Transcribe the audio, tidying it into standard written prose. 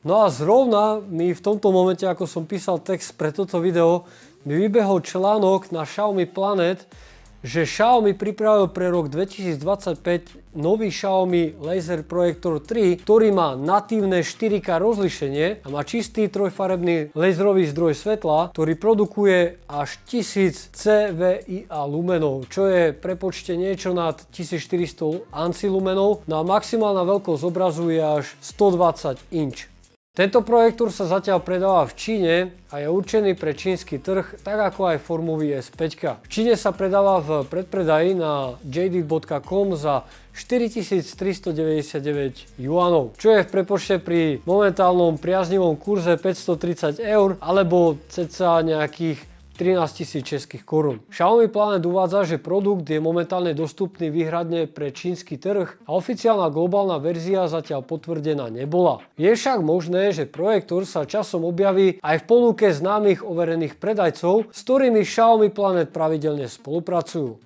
No a zrovna mi v tomto momente, ako som písal text pre toto video, mi vybehol článok na Xiaomi Planet, že Xiaomi pripravil pre rok 2025 nový Xiaomi Laser Projektor 3, ktorý má natívne 4K rozlíšenie a má čistý trojfarebný laserový zdroj svetla, ktorý produkuje až 1000 CVIA lumenov, čo je prepočte niečo nad 1400 ANSI lumenov, no a maximálna veľkosť obrazu je až 120 inč. Tento projektor sa zatiaľ predáva v Číne a je určený pre čínsky trh, tak ako aj Formový S5. V Číne sa predáva v predpredaji na JD.com za 4399 juanov, čo je v prepočte pri momentálnom priaznivom kurze 530 eur alebo cca nejakých 13 000 českých korún. Xiaomi Planet uvádza, že produkt je momentálne dostupný výhradne pre čínsky trh a oficiálna globálna verzia zatiaľ potvrdená nebola. Je však možné, že projektor sa časom objaví aj v ponuke známych overených predajcov, s ktorými Xiaomi Planet pravidelne spolupracujú.